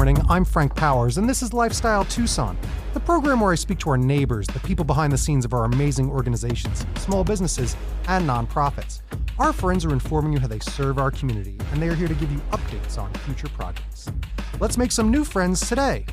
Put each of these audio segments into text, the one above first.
morning. I'm Frank Powers, and this is Lifestyle Tucson, the program where I speak to our neighbors, the people behind the scenes of our amazing organizations, small businesses, and nonprofits. Our friends are informing you how they serve our community, and they are here to give you updates on future projects. Let's make some new friends today.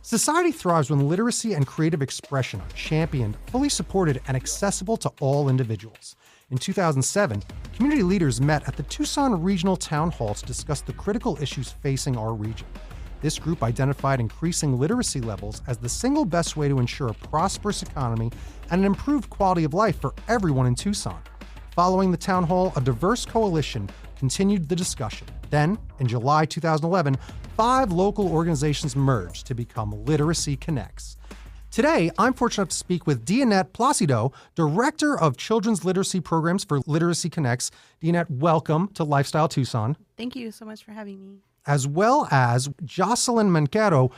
Society thrives when literacy and creative expression are championed, fully supported, and accessible to all individuals. In 2007, community leaders met at the Tucson Regional Town Hall to discuss the critical issues facing our region. This group identified increasing literacy levels as the single best way to ensure a prosperous economy and an improved quality of life for everyone in Tucson. Following the town hall, a diverse coalition continued the discussion. Then, in July 2011, 5 local organizations merged to become Literacy Connects. Today, I'm fortunate to speak with Dianette Placido, Director of Children's Literacy Programs for Literacy Connects. Dianette, welcome to Lifestyle Tucson. Thank you so much for having me. As well as Jocelyn Manquero,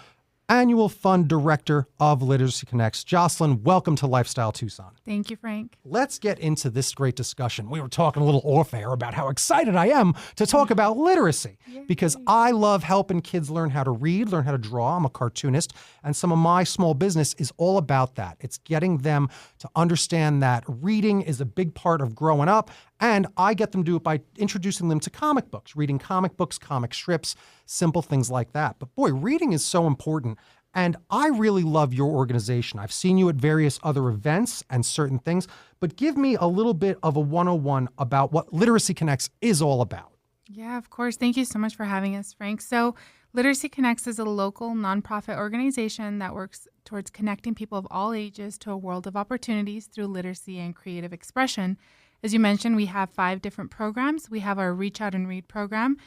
Annual Fund Director of Literacy Connects. Jocelyn, welcome to Lifestyle Tucson. Thank you, Frank. Let's get into this great discussion. We were talking a little off air about how excited I am to talk about literacy because I love helping kids learn how to read, learn how to draw. I'm a cartoonist, and some of my small business is all about that. It's getting them to understand that reading is a big part of growing up, and I get them to do it by introducing them to comic books, reading comic books, comic strips, simple things like that. But boy, reading is so important. And I really love your organization. I've seen you at various other events and certain things, but give me a little bit of a 101 about what Literacy Connects is all about. Yeah, of course. Thank you so much for having us, Frank. So Literacy Connects is a local nonprofit organization that works towards connecting people of all ages to a world of opportunities through literacy and creative expression. As you mentioned, we have 5 different programs. We have our Reach Out and Read program,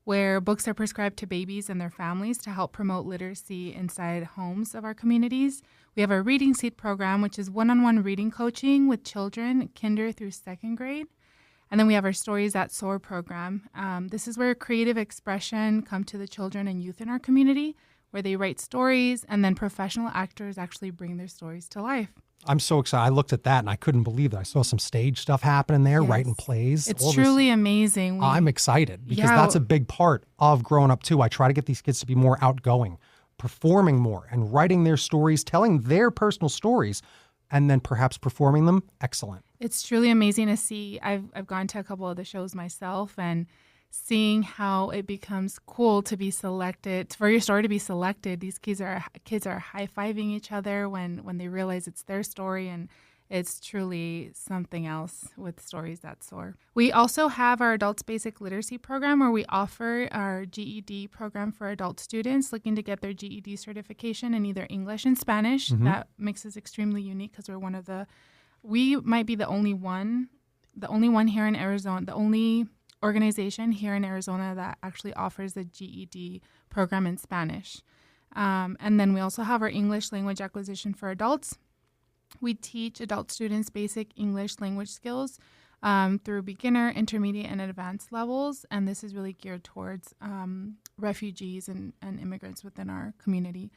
where books are prescribed to babies and their families to help promote literacy inside homes of our communities. We have our Reading Seed program, which is one-on-one reading coaching with children, kinder through 2nd grade. And then we have our Stories That Soar program. This is where creative expression come to the children and youth in our community, where they write stories and then professional actors actually bring their stories to life. I'm so excited. I looked at that and I couldn't believe it. I saw some stage stuff happening there, writing plays. It's truly amazing. I'm excited because that's a big part of growing up too. I try to get these kids to be more outgoing, performing more, and writing their stories, telling their personal stories, and then perhaps performing them. Excellent. It's truly amazing to see. I've gone to a couple of the shows myself and seeing how it becomes cool to be selected, for your story to be selected. These kids are high-fiving each other when they realize it's their story, and it's truly something else with Stories That Soar. We also have our Adults Basic Literacy program, where we offer our GED program for adult students looking to get their GED certification in either English and Spanish. Mm-hmm. That makes us extremely unique because we might be the only one here in Arizona, the only organization here in Arizona that actually offers the GED program in Spanish. And then we also have our English language acquisition for adults. We teach adult students basic English language skills through beginner, intermediate, and advanced levels. And this is really geared towards refugees and immigrants within our community.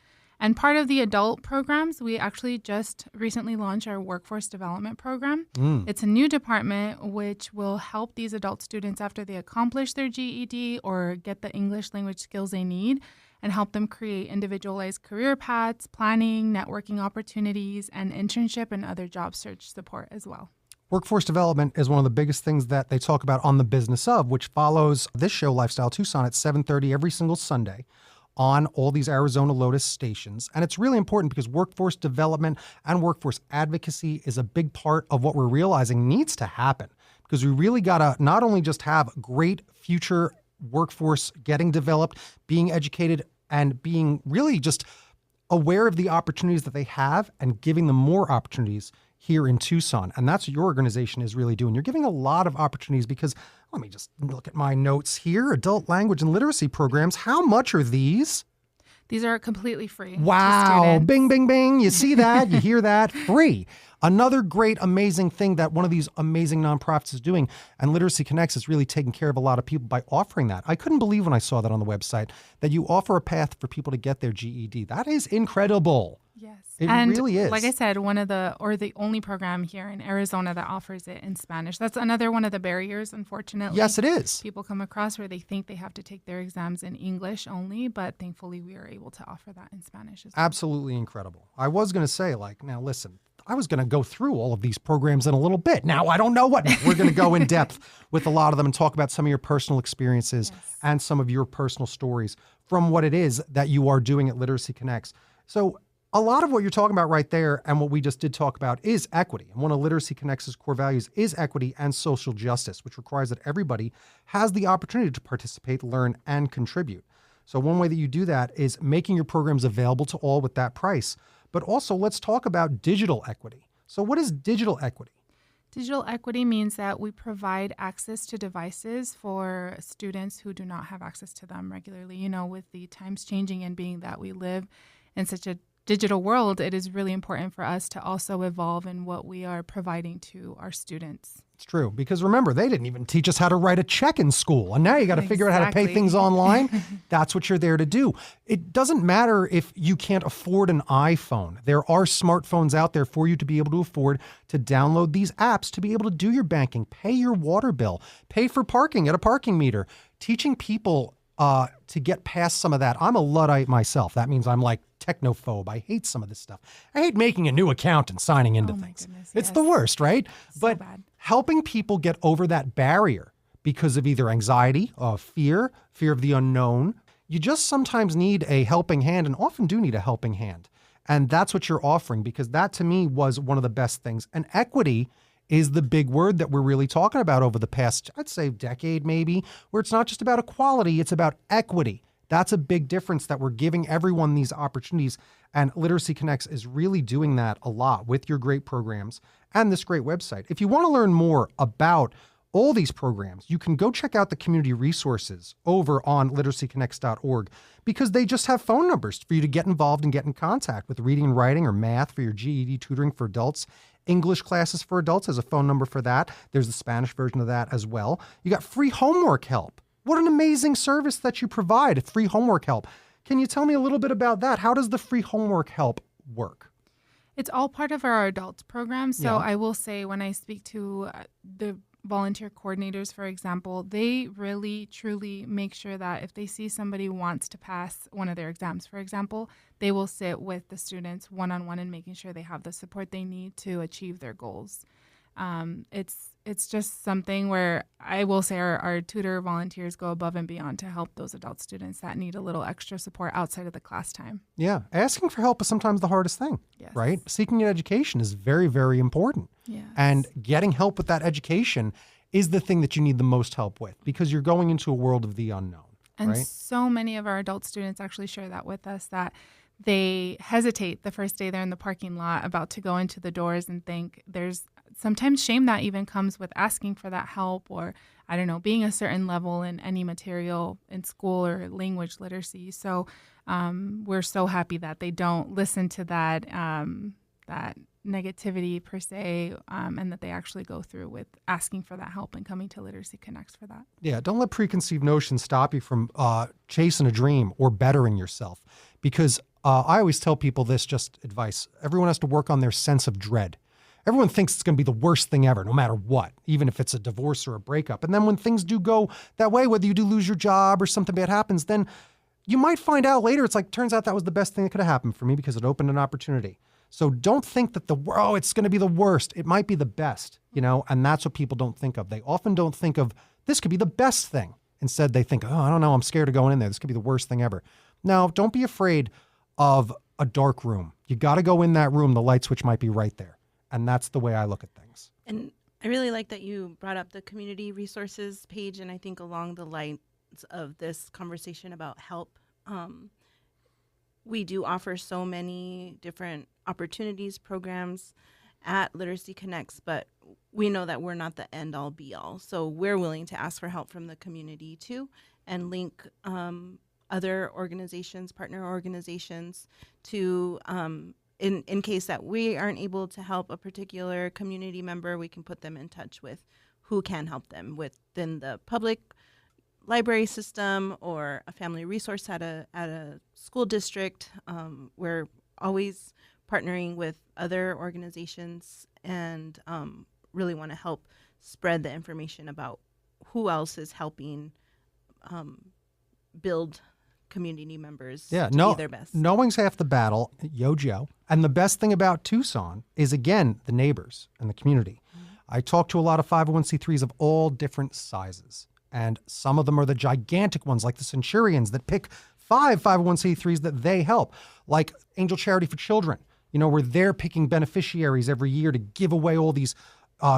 And part of the adult programs, we actually just recently launched our workforce development program. It's a new department which will help these adult students after they accomplish their GED or get the English language skills they need, and help them create individualized career paths, planning, networking opportunities, and internship and other job search support as well. Workforce development is one of the biggest things that they talk about on The Business Of, which follows this show, Lifestyle Tucson, at 7:30 every single Sunday on all these Arizona Lotus stations. And it's really important because workforce development and workforce advocacy is a big part of what we're realizing needs to happen, because we really got to not only just have great future workforce getting developed, being educated, and being really just aware of the opportunities that they have and giving them more opportunities here in Tucson. And that's what your organization is really doing. You're giving a lot of opportunities because, let me just look at my notes here, adult language and literacy programs. How much are these? These are completely free. Wow. Bing, bing, bing. You see that? You hear that? Free. Another great, amazing thing that one of these amazing nonprofits is doing, and Literacy Connects is really taking care of a lot of people by offering that. I couldn't believe when I saw that on the website, that you offer a path for people to get their GED. That is incredible. Yes. It and really is. Like I said, the only program here in Arizona that offers it in Spanish. That's another one of the barriers, unfortunately. Yes, it is. People come across where they think they have to take their exams in English only, but thankfully we are able to offer that in Spanish as well. Absolutely incredible. I was going to say, now listen, I was going to go through all of these programs in a little bit. Now I don't know what. We're going to go in depth with a lot of them and talk about some of your personal experiences and some of your personal stories from what it is that you are doing at Literacy Connects. So a lot of what you're talking about right there and what we just did talk about is equity. And one of Literacy Connects' core values is equity and social justice, which requires that everybody has the opportunity to participate, learn, and contribute. So one way that you do that is making your programs available to all with that price. But also, let's talk about digital equity. So what is digital equity? Digital equity means that we provide access to devices for students who do not have access to them regularly. You know, with the times changing and being that we live in such a digital world, it is really important for us to also evolve in what we are providing to our students. It's true, because remember, they didn't even teach us how to write a check in school. And now you got to figure out how to pay things online. That's what you're there to do. It doesn't matter if you can't afford an iPhone. There are smartphones out there for you to be able to afford to download these apps to be able to do your banking, pay your water bill, pay for parking at a parking meter. Teaching people to get past some of that. I'm a Luddite myself. That means I'm like technophobe. I hate some of this stuff. I hate making a new account and signing into things. Goodness, it's the worst, right? So but bad. Helping people get over that barrier because of either anxiety, fear of the unknown, you just sometimes need a helping hand, and often do need a helping hand. And that's what you're offering, because that to me was one of the best things. And equity is the big word that we're really talking about over the past, I'd say, decade maybe, where it's not just about equality, it's about equity. That's a big difference, that we're giving everyone these opportunities. And Literacy Connects is really doing that a lot with your great programs and this great website. If you want to learn more about all these programs, you can go check out the community resources over on literacyconnects.org, because they just have phone numbers for you to get involved and get in contact with reading and writing or math for your GED tutoring for adults. English classes for adults has a phone number for that. There's the Spanish version of that as well. You got free homework help. What an amazing service that you provide, free homework help. Can you tell me a little bit about that? How does the free homework help work? It's all part of our adults program. So Yeah. I will say, when I speak to the volunteer coordinators, for example, they really truly make sure that if they see somebody wants to pass one of their exams, for example, they will sit with the students one-on-one and making sure they have the support they need to achieve their goals. It's just something where I will say our tutor volunteers go above and beyond to help those adult students that need a little extra support outside of the class time. Yeah. Asking for help is sometimes the hardest thing, Yes. right? Seeking an education is very, very important. Yes. And getting help with that education is the thing that you need the most help with, because you're going into a world of the unknown, And right? so many of our adult students actually share that with us, that they hesitate the first day they're in the parking lot about to go into the doors and think there's sometimes shame that even comes with asking for that help, or, I don't know, being a certain level in any material in school or language literacy. So we're so happy that they don't listen to that negativity per se, and that they actually go through with asking for that help and coming to Literacy Connects for that. Yeah, don't let preconceived notions stop you from chasing a dream or bettering yourself. Because I always tell people this, just advice. Everyone has to work on their sense of dread. Everyone thinks it's going to be the worst thing ever, no matter what, even if it's a divorce or a breakup. And then when things do go that way, whether you do lose your job or something bad happens, then you might find out later, it's like, turns out that was the best thing that could have happened for me, because it opened an opportunity. So don't think that it's going to be the worst. It might be the best, and that's what people don't think of. They often don't think of, this could be the best thing. Instead, they think, I don't know, I'm scared of going in there. This could be the worst thing ever. Now, don't be afraid of a dark room. You got to go in that room. The light switch might be right there. And that's the way I look at things. And I really like that you brought up the community resources page. And I think along the lines of this conversation about help, we do offer so many different opportunities, programs at Literacy Connects, but we know that we're not the end all be all. So we're willing to ask for help from the community too, and link other organizations, partner organizations, to in case that we aren't able to help a particular community member, we can put them in touch with who can help them within the public library system or a family resource at a school district. We're always partnering with other organizations and really want to help spread the information about who else is helping build community members to be their best. Knowing's half the battle, yo Joe. And the best thing about Tucson is, again, the neighbors and the community. I talk to a lot of 501c3s of all different sizes. And some of them are the gigantic ones, like the Centurions that pick 5 501c3s that they help, like Angel Charity for Children, where they're picking beneficiaries every year to give away all these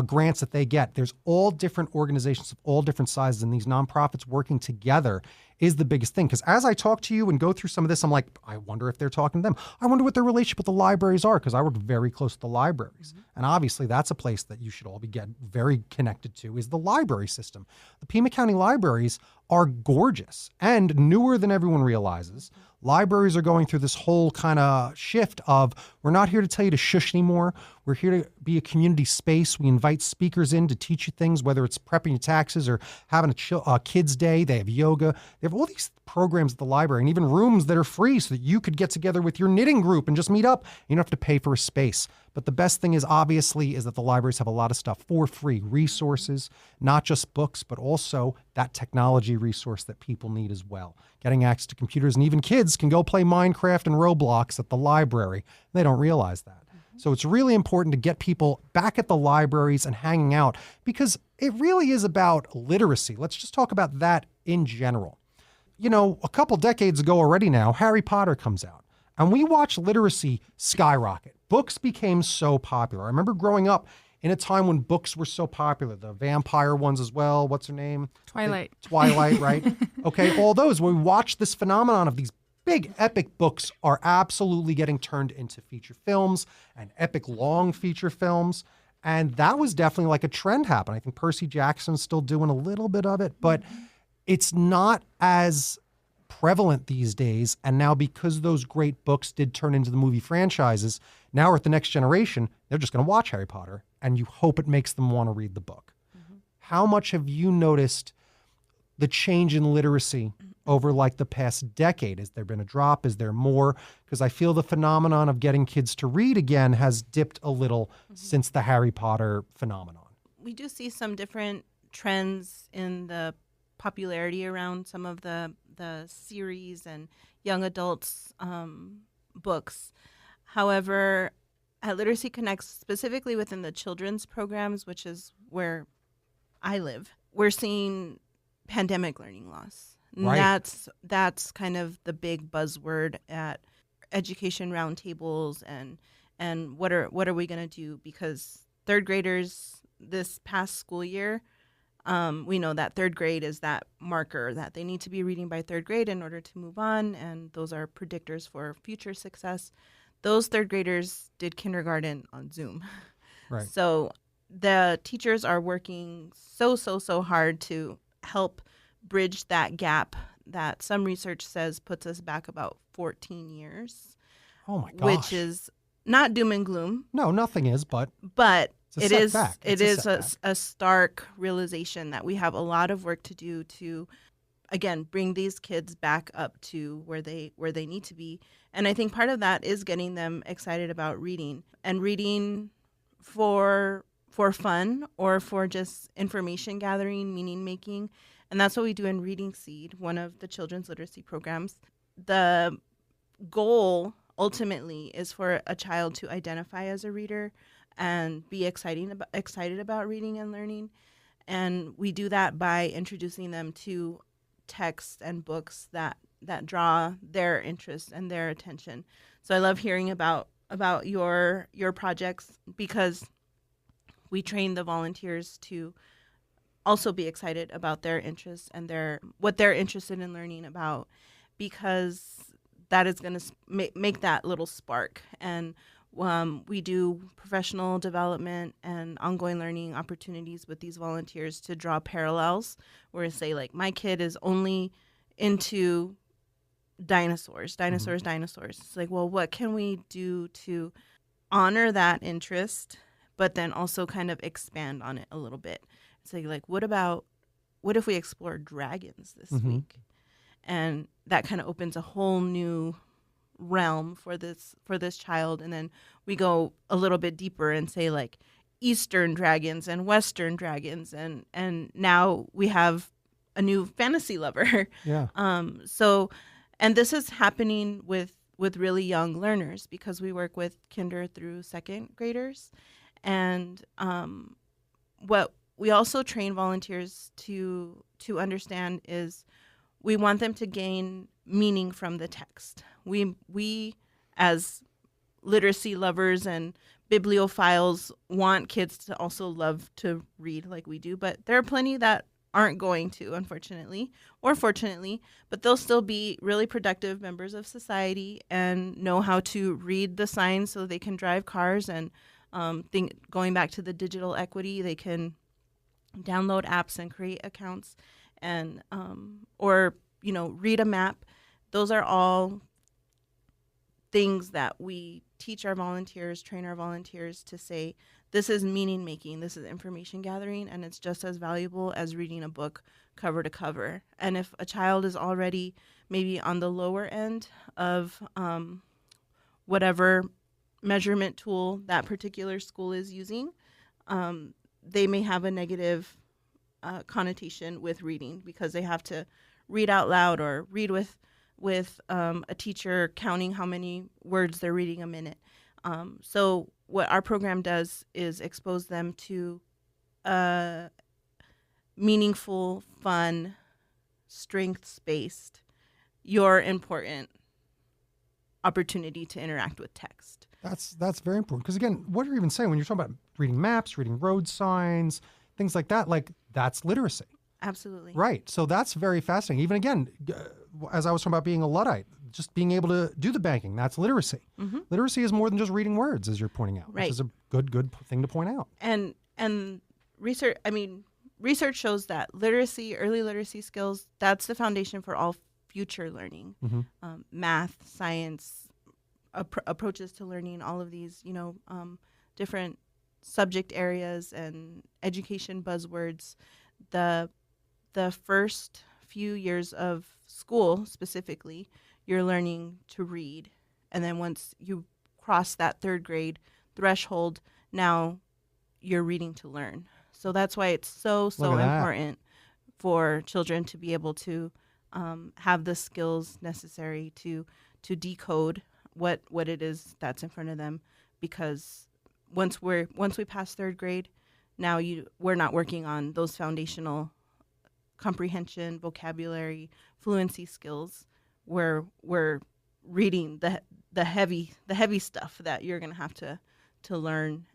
grants that they get. There's all different organizations of all different sizes, and these nonprofits working together is the biggest thing. Because as I talk to you and go through some of this, I'm like, I wonder if they're talking to them. I wonder what their relationship with the libraries are, because I work very close to the libraries. And obviously that's a place that you should all be very connected to, is the library system. The Pima County libraries are gorgeous and newer than everyone realizes. Libraries are going through this whole kind of shift of, we're not here to tell you to shush anymore. We're here to be a community space. We invite speakers in to teach you things, whether it's prepping your taxes or having a kids' day. They have yoga. They have all these programs at the library, and even rooms that are free so that you could get together with your knitting group and just meet up. You don't have to pay for a space. But the best thing is, obviously, is that the libraries have a lot of stuff for free. Resources, not just books, but also that technology resource that people need as well. Getting access to computers, and even kids can go play Minecraft and Roblox at the library. They don't realize that. So it's really important to get people back at the libraries and hanging out, because it really is about literacy. Let's just talk about that in general. A couple decades ago already now, Harry Potter comes out, and we watch literacy skyrocket. Books became so popular. I remember growing up in a time when books were so popular, the vampire ones as well. What's her name? Twilight. Twilight, right? Okay, all those. We watched this phenomenon of these big epic books are absolutely getting turned into feature films and epic long feature films. And that was definitely like a trend happen. I think Percy Jackson's still doing a little bit of it, but it's not as prevalent these days. And now, because those great books did turn into the movie franchises, now we're at the next generation. They're just going to watch Harry Potter, and you hope it makes them want to read the book. How much have you noticed the change in literacy over like the past decade? Has there been a drop? Is there more? Because I feel the phenomenon of getting kids to read again has dipped a little since the Harry Potter phenomenon. We do see some different trends in the popularity around some of the series and young adults books. However, at Literacy Connects, specifically within the children's programs, which is where I live, we're seeing pandemic learning loss. Right. That's kind of the big buzzword at education roundtables and what are we going to do, because third graders this past school year, we know that third grade is that marker that they need to be reading by third grade in order to move on, and those are predictors for future success. Those third graders did kindergarten on Zoom. Right. So the teachers are working so hard to help bridge that gap that some research says puts us back about 14 years. Oh my gosh. Which is not doom and gloom. No, nothing is, but it is setback. a stark realization that we have a lot of work to do to, again, bring these kids back up to where they need to be. And I think part of that is getting them excited about reading, and reading for fun or for just information gathering, meaning making. And that's what we do in Reading Seed, one of the children's literacy programs. The goal ultimately is for a child to identify as a reader and be excited about reading and learning. And we do that by introducing them to texts and books that draw their interest and their attention. So I love hearing about your projects, because we train the volunteers to also be excited about their interests and what they're interested in learning about, because that is going to make that little spark. And we do professional development and ongoing learning opportunities with these volunteers to draw parallels, where say, like, my kid is only into dinosaurs. It's like, well, what can we do to honor that interest, but then also kind of expand on it a little bit? It's like what if we explore dragons this week? And that kind of opens a whole new realm for this child, and then we go a little bit deeper and say like Eastern dragons and Western dragons, and now we have a new fantasy lover. Yeah. So, and this is happening with really young learners because we work with kinder through second graders, and what we also train volunteers to understand is we want them to gain meaning from the text. We as literacy lovers and bibliophiles want kids to also love to read like we do, but there are plenty that aren't going to, unfortunately, or fortunately, but they'll still be really productive members of society and know how to read the signs so they can drive cars, and going back to the digital equity, they can download apps and create accounts, and or read a map. Those are all things that we teach our volunteers, train our volunteers to say, this is meaning making, this is information gathering, and it's just as valuable as reading a book cover to cover. And if a child is already maybe on the lower end of whatever measurement tool that particular school is using, they may have a negative connotation with reading because they have to read out loud or read with a teacher counting how many words they're reading a minute. So what our program does is expose them to meaningful, fun, strengths-based, your important opportunity to interact with text. That's very important because, again, what you're even saying when you're talking about reading maps, reading road signs, things like that, like that's literacy. Absolutely. Right. So that's very fascinating. Even again, as I was talking about being a Luddite, just being able to do the banking, that's literacy. Mm-hmm. Literacy is more than just reading words, as you're pointing out, right. Which is a good thing to point out. And research shows that early literacy skills, that's the foundation for all future learning. Mm-hmm. Math, science, approaches to learning, all of these, different subject areas and education buzzwords. The first few years of school specifically, you're learning to read. And then once you cross that third grade threshold, now you're reading to learn. So that's why it's so important for children to be able to have the skills necessary to decode what it is that's in front of them. Because once we pass third grade, now we're not working on those foundational comprehension, vocabulary, fluency skills. We're reading the heavy stuff that you're gonna have to learn,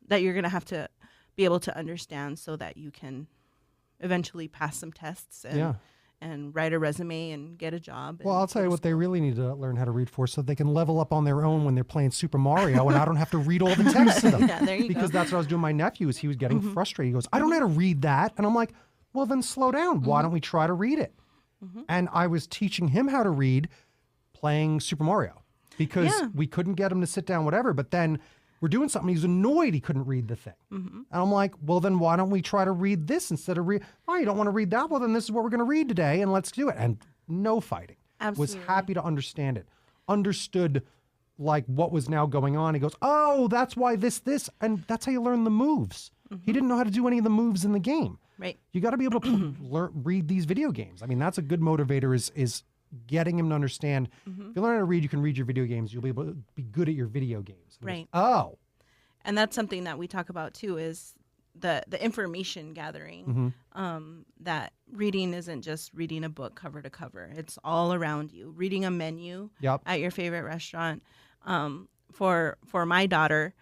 that you're gonna have to be able to understand, so that you can eventually pass some tests and write a resume and get a job. Well, I'll tell you what they really need to learn how to read for, so they can level up on their own when they're playing Super Mario, and I don't have to read all the text to them. Yeah, there you because go. that's what I was doing. My nephew he was getting frustrated. He goes, I don't know how to read that, and I'm like, well, then slow down. Why don't we try to read it? And I was teaching him how to read playing Super Mario because we couldn't get him to sit down, whatever. But then we're doing something. He's annoyed he couldn't read the thing. And I'm like, well, then why don't we try to read this instead of read? Oh, you don't want to read that? Well, then this is what we're going to read today, and let's do it. And no fighting. Absolutely. Was happy to understand it. Understood like what was now going on. He goes, oh, that's why this. And that's how you learn the moves. He didn't know how to do any of the moves in the game. Right. You got to be able to read these video games. I mean, that's a good motivator is getting him to understand. If you learn how to read, you can read your video games. You'll be able to be good at your video games. Right. Oh. And that's something that we talk about too, is the information gathering. That reading isn't just reading a book cover to cover. It's all around you. Reading a menu at your favorite restaurant. For my daughter,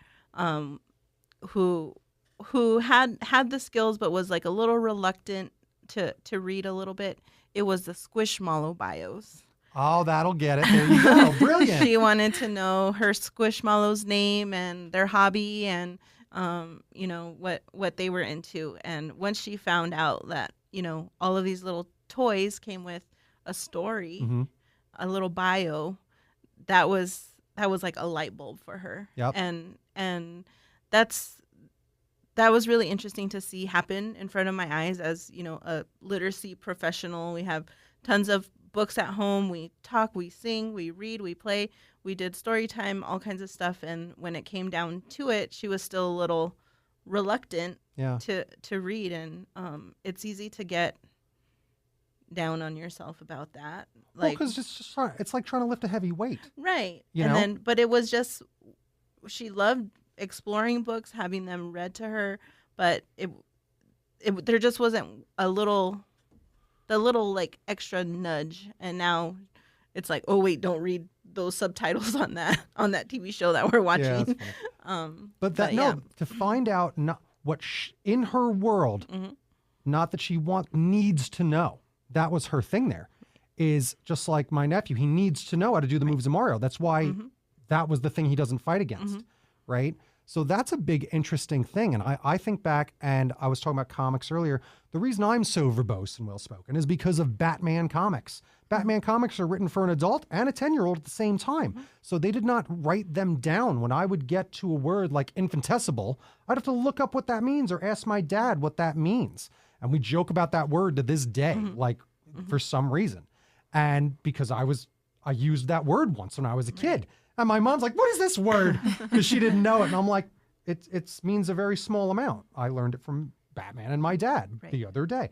who had the skills but was like a little reluctant to read a little bit, it was the Squishmallow bios. Oh, that'll get it. There you go. Brilliant. She wanted to know her Squishmallow's name and their hobby and what they were into. And once she found out that all of these little toys came with a story, a little bio, that was like a light bulb for her. Yep. And that was really interesting to see happen in front of my eyes as, a literacy professional. We have tons of books at home. We talk, we sing, we read, we play. We did story time, all kinds of stuff. And when it came down to it, she was still a little reluctant Yeah. to read. And it's easy to get down on yourself about that. Well, because it's like trying to lift a heavy weight. Right. You and know? then, but it was just, she loved exploring books, having them read to her, but there just wasn't the little like extra nudge. And now it's like, oh wait, don't read those subtitles on that TV show that we're watching. Yeah, that's funny. Yeah. To find out what in her world, not that she needs to know. That was her thing there, is just like my nephew. He needs to know how to do the moves of Mario. That's why that was the thing he doesn't fight against, right? So that's a big, interesting thing. And I think back, and I was talking about comics earlier. The reason I'm so verbose and well-spoken is because of Batman comics. Batman comics are written for an adult and a 10-year-old at the same time. So they did not write them down. When I would get to a word like infinitesimal, I'd have to look up what that means or ask my dad what that means. And we joke about that word to this day, for some reason. And because I used that word once when I was a kid. And my mom's like, what is this word? Because she didn't know it. And I'm like, it means a very small amount. I learned it from Batman and my dad the other day.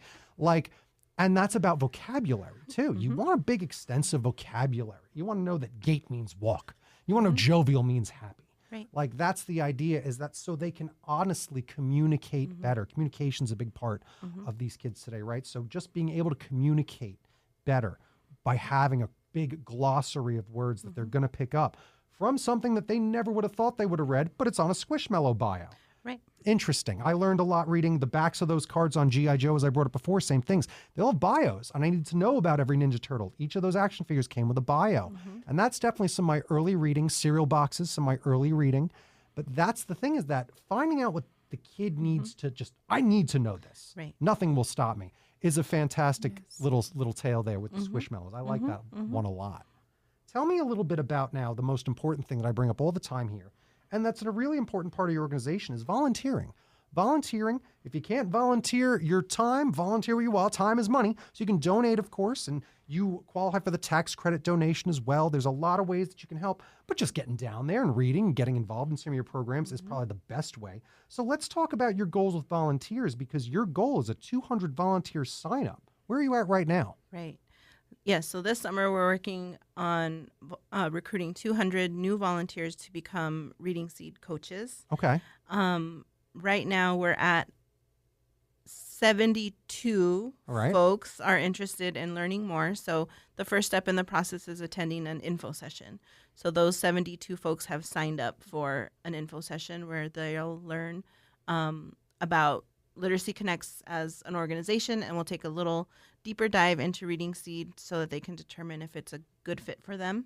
And that's about vocabulary too. You want a big, extensive vocabulary. You want to know that gait means walk. You want to know jovial means happy. Right. That's the idea, is that so they can honestly communicate better. Communication's a big part of these kids today, right? So just being able to communicate better by having a big glossary of words that they're going to pick up from something that they never would have thought they would have read, but it's on a Squishmallow bio. Right. Interesting. I learned a lot reading the backs of those cards on G.I. Joe, as I brought up before, same things. They all have bios, and I needed to know about every Ninja Turtle. Each of those action figures came with a bio. And that's definitely some of my early reading, cereal boxes, some of my early reading. But that's the thing, is that finding out what the kid needs to I need to know this. Right. Nothing will stop me, is a fantastic little tale there with the Squishmallows. I like that one a lot. Tell me a little bit about now the most important thing that I bring up all the time here, and that's a really important part of your organization, is volunteering. Volunteering, if you can't volunteer your time, volunteer where you are. Time is money, so you can donate, of course, and you qualify for the tax credit donation as well. There's a lot of ways that you can help, but just getting down there and reading and getting involved in some of your programs is probably the best way. So let's talk about your goals with volunteers, because your goal is a 200 volunteer sign up. Where are you at right now? Right. Yes. So this summer we're working on recruiting 200 new volunteers to become Reading Seed coaches. Okay. Right now we're at 72 folks are interested in learning more. So the first step in the process is attending an info session. So those 72 folks have signed up for an info session where they'll learn about Literacy Connects as an organization, and we'll take a little deeper dive into Reading Seed so that they can determine if it's a good fit for them.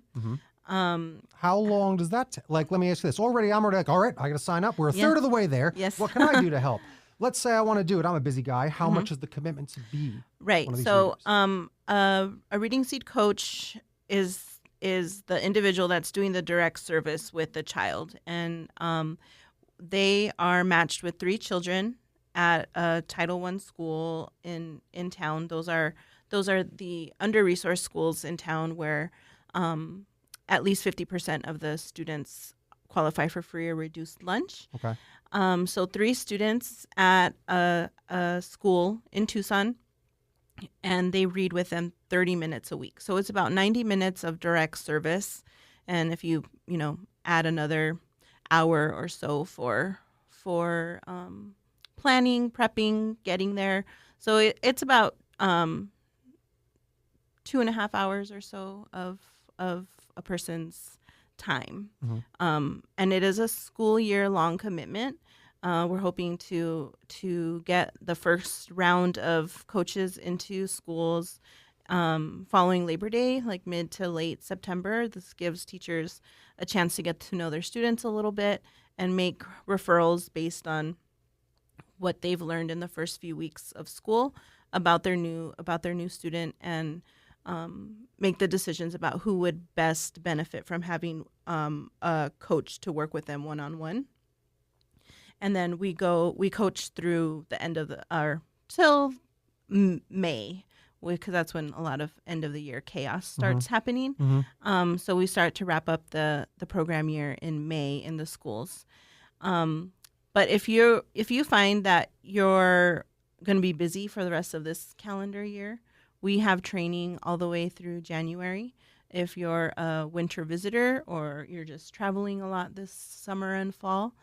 How long does that take? Like, let me ask you this. I'm already like, all right, I got to sign up. We're a third of the way there. Yes. What can I do to help? Let's say I want to do it. I'm a busy guy. How much is the commitment to be? Right. So a Reading Seed coach is the individual that's doing the direct service with the child. And they are matched with 3 children at a Title I school in town. Those are the under-resourced schools in town where at least 50% of the students qualify for free or reduced lunch. Okay. So 3 students at a school in Tucson, and they read with them 30 minutes a week. So it's about 90 minutes of direct service. And if you add another hour or so for planning, prepping, getting there. So it's about 2.5 hours or so of a person's time. And it is a school year long commitment. We're hoping to get the first round of coaches into schools following Labor Day, like mid to late September. This gives teachers a chance to get to know their students a little bit and make referrals based on what they've learned in the first few weeks of school about their new student, and make the decisions about who would best benefit from having a coach to work with them one-on-one. And then we coach through the end of till May, because that's when a lot of end of the year chaos starts happening. Mm-hmm. So we start to wrap up the program year in May in the schools. But if you find that you're going to be busy for the rest of this calendar year, we have training all the way through January. If you're a winter visitor or you're just traveling a lot this summer and fall,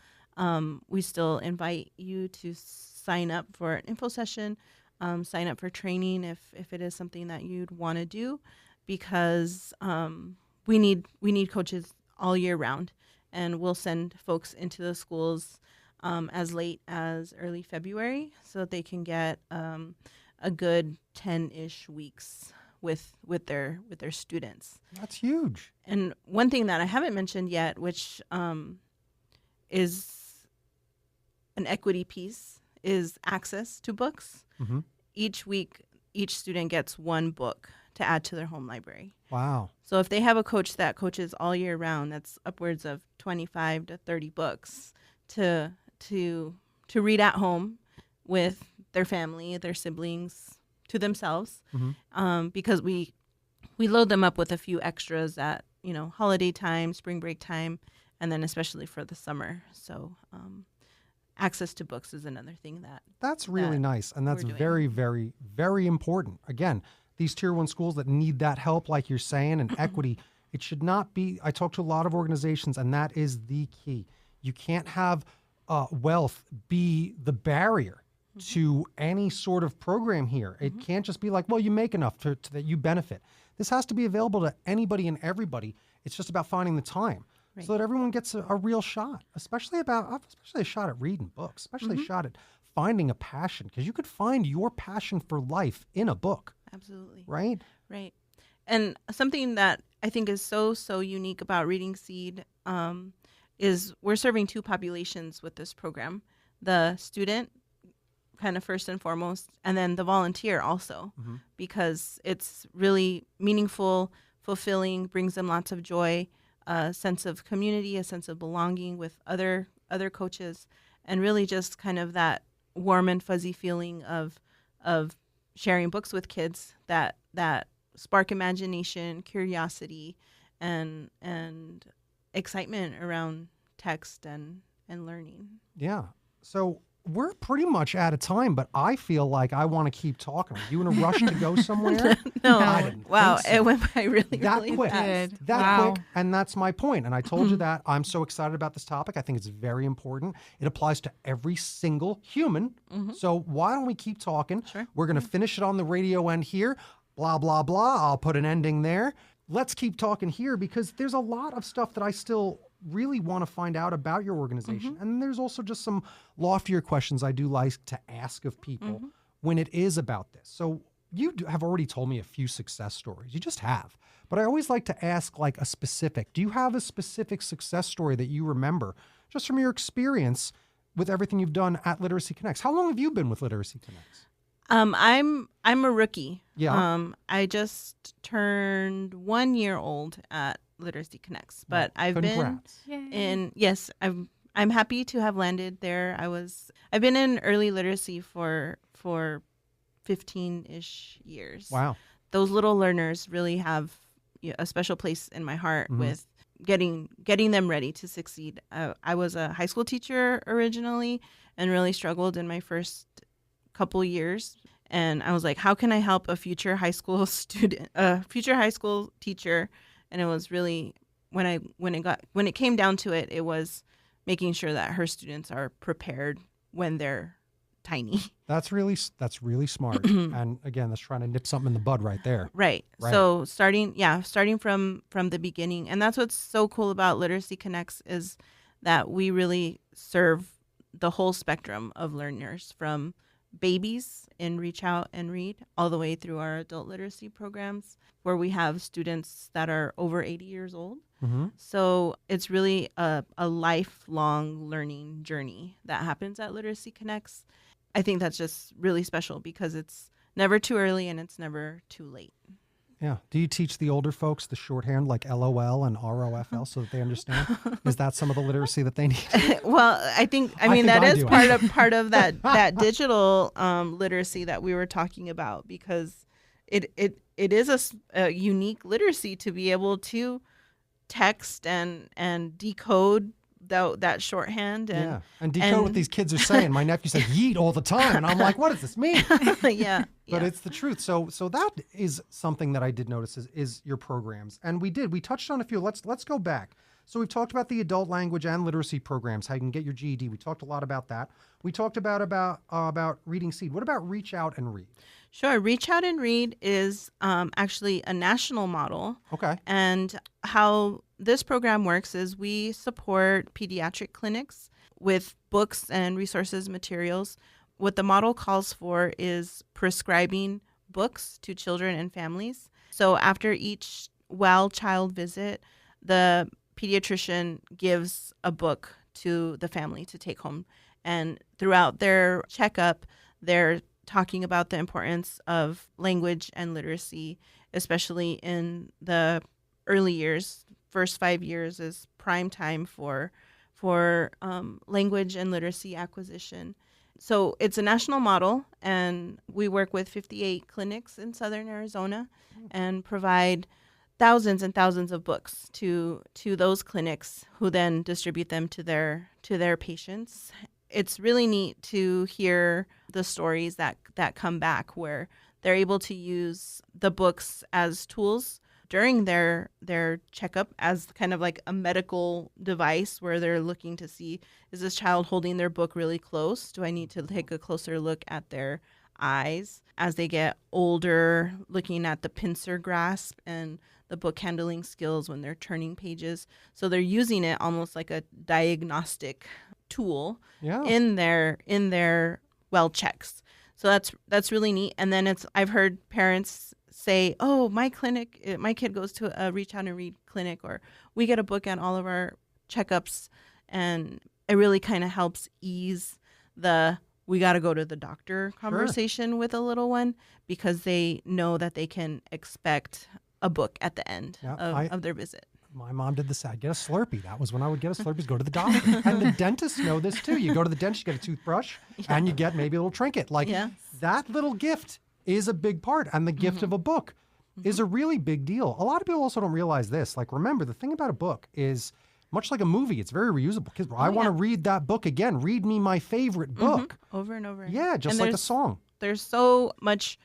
we still invite you to sign up for an info session, sign up for training if it is something that you'd want to do, because we need coaches all year round, and we'll send folks into the schools as late as early February so that they can get a good 10-ish weeks with their students. That's huge. And one thing that I haven't mentioned yet, which is an equity piece, is access to books. Mm-hmm. Each week, each student gets one book to add to their home library. Wow. So if they have a coach that coaches all year round, that's upwards of 25 to 30 books to read at home with their family, their siblings, to themselves, because we load them up with a few extras at holiday time, spring break time, and then especially for the summer. So access to books is another thing that's really nice, and that's we're doing. very, very, very important. Again, these tier 1 schools that need that help, like you're saying, and equity, it should not be. I talk to a lot of organizations, and that is the key. You can't have wealth be the barrier to any sort of program here. It can't just be like, well, you make enough to that you benefit. This has to be available to anybody and everybody. It's just about finding the time so that everyone gets a real shot, especially a shot at reading books, especially a shot at finding a passion, because you could find your passion for life in a book. Absolutely. Right? Right. And something that I think is so unique about Reading Seed is we're serving two populations with this program. The student, kind of first and foremost, and then the volunteer also, because it's really meaningful, fulfilling, brings them lots of joy, a sense of community, a sense of belonging with other coaches, and really just kind of that warm and fuzzy feeling of sharing books with kids that spark imagination, curiosity, and excitement around text and learning. Yeah. So we're pretty much out of time, but I feel like I want to keep talking. Are you in a rush to go somewhere? No. I didn't Wow. think so. It went by really quick. fast. Quick, and that's my point. And I told you that I'm so excited about this topic. I think it's very important. It applies to every single human. So why don't we keep talking? Sure. We're going to finish it on the radio end here. Blah, blah, blah. I'll put an ending there. Let's keep talking here, because there's a lot of stuff that I still really want to find out about your organization. And there's also just some loftier questions I do like to ask of people when it is about this. So you have already told me a few success stories. You just have. But I always like to ask like a specific. Do you have a specific success story that you remember just from your experience with everything you've done at Literacy Connects? How long have you been with Literacy Connects? I'm a rookie. Yeah. I just turned 1 year old at Literacy Connects, but I've Congrats. been in. Yes, I'm happy to have landed there. I've been in early literacy for 15-ish years. Wow. Those little learners really have a special place in my heart with getting them ready to succeed. I was a high school teacher originally and really struggled in my first couple years. And I was like, how can I help a future high school teacher? And it was really when it came down to it, it was making sure that her students are prepared when they're tiny. That's really smart. And again, that's trying to nip something in the bud right there. Right. So starting from the beginning. And that's what's so cool about Literacy Connects is that we really serve the whole spectrum of learners, from babies in Reach Out and Read all the way through our adult literacy programs, where we have students that are over 80 years old. So it's really a lifelong learning journey that happens at Literacy Connects. I think that's just really special because it's never too early and it's never too late. Yeah. Do you teach the older folks the shorthand like LOL and ROFL so that they understand? Is that some of the literacy that they need? Well, I mean that is part of that digital literacy that we were talking about, because it is a unique literacy to be able to text and decode that shorthand and decode what these kids are saying. My nephew says yeet all the time, and I'm like, what does this mean? yeah, But it's the truth. So that is something that I did notice is your programs, and we touched on a few. Let's go back. So we've talked about the adult language and literacy programs, how you can get your GED. We talked a lot about that. We talked about Reading Seed. What about Reach Out and Read? Sure. Reach Out and Read is actually a national model. Okay. And how this program works is we support pediatric clinics with books and resources materials. What the model calls for is prescribing books to children and families. So after each well child visit, the pediatrician gives a book to the family to take home. And throughout their checkup, they're talking about the importance of language and literacy, especially in the early years. First 5 years is prime time for language and literacy acquisition. So it's a national model, and we work with 58 clinics in Southern Arizona and provide thousands and thousands of books to those clinics, who then distribute them to their patients. It's really neat to hear the stories that come back, where they're able to use the books as tools during their checkup, as kind of like a medical device, where they're looking to see, is this child holding their book really close? Do I need to take a closer look at their eyes? As they get older, looking at the pincer grasp and the book handling skills when they're turning pages. So they're using it almost like a diagnostic tool in their well checks. So that's really neat. And then I've heard parents say, "Oh, my kid goes to a Reach Out and Read clinic, or we get a book at all of our checkups," and it really kind of helps ease the "we got to go to the doctor" conversation with a little one, because they know that they can expect a book at the end of their visit. My mom did this. I'd get a Slurpee. That was when I would get a Slurpee, go to the doctor. And the dentists know this too. You go to the dentist, you get a toothbrush, and you get maybe a little trinket. Like that little gift is a big part. And the gift of a book is a really big deal. A lot of people also don't realize this. Like, remember, the thing about a book is, much like a movie, it's very reusable. Because I want to read that book again. Read me my favorite book. Over and over. Yeah, just like a song. There's so much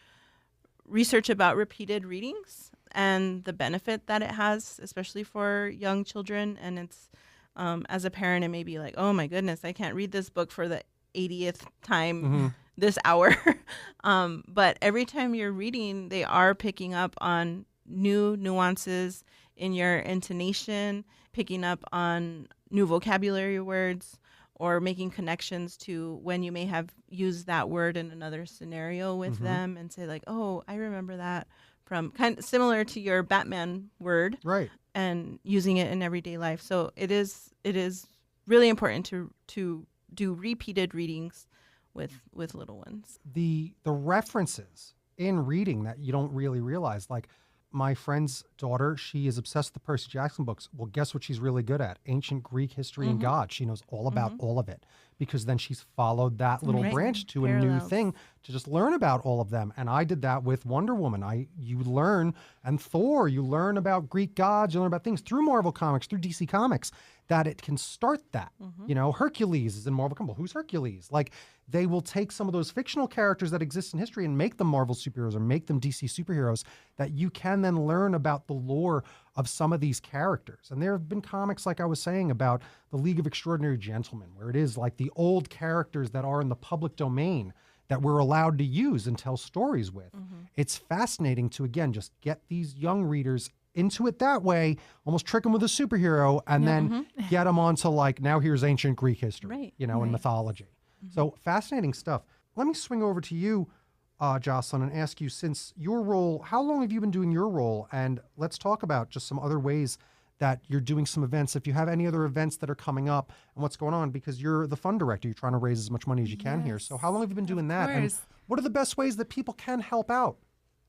research about repeated readings and the benefit that it has, especially for young children. And it's, as a parent, it may be like, oh my goodness, I can't read this book for the 80th time this hour. But every time you're reading, they are picking up on new nuances in your intonation, picking up on new vocabulary words, or making connections to when you may have used that word in another scenario with them, and say like, oh, I remember that from, kind of similar to your Batman word, right? And using it in everyday life. So it is really important to do repeated readings with little ones. The references in reading that you don't really realize, like my friend's daughter, she is obsessed with the Percy Jackson books. Well, guess what she's really good at? Ancient Greek history and God. She knows all about all of it, because then she's followed that little branch to a new thing to just learn about all of them. And I did that with Wonder Woman. You learn, and Thor, you learn about Greek gods, you learn about things through Marvel Comics, through DC Comics, that it can start that. You know, Hercules is in Marvel Comics. Who's Hercules? Like, they will take some of those fictional characters that exist in history and make them Marvel superheroes or make them DC superheroes, that you can then learn about the lore of some of these characters. And there have been comics, like I was saying, about the League of Extraordinary Gentlemen, where it is like the old characters that are in the public domain that we're allowed to use and tell stories with. It's fascinating to, again, just get these young readers into it that way, almost trick them with a superhero, and then get them onto, like, now here's ancient Greek history, and mythology. So fascinating stuff. Let me swing over to you, Jocelyn, and ask you, since your role, how long have you been doing your role? And let's talk about just some other ways that you're doing some events. If you have any other events that are coming up and what's going on, because you're the fund director, you're trying to raise as much money as you can here. So how long have you been doing that? And what are the best ways that people can help out?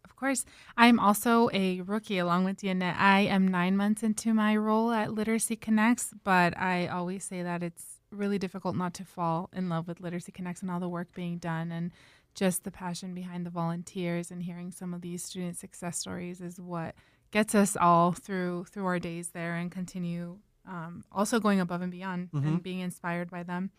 Of course. I'm also a rookie along with Dianette. I am 9 months into my role at Literacy Connects, but I always say that it's really difficult not to fall in love with Literacy Connects and all the work being done, and just the passion behind the volunteers and hearing some of these student success stories is what gets us all through our days there and continue also going above and beyond and being inspired by them.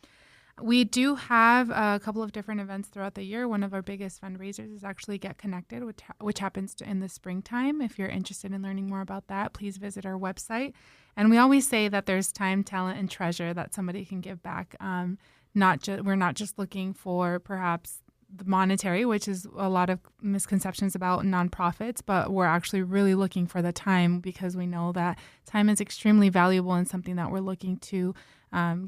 We do have a couple of different events throughout the year. One of our biggest fundraisers is actually Get Connected, which happens in the springtime. If you're interested in learning more about that, please visit our website. And we always say that there's time, talent, and treasure that somebody can give back. We're not just looking for perhaps the monetary, which is a lot of misconceptions about nonprofits, but we're actually really looking for the time because we know that time is extremely valuable and something that we're looking to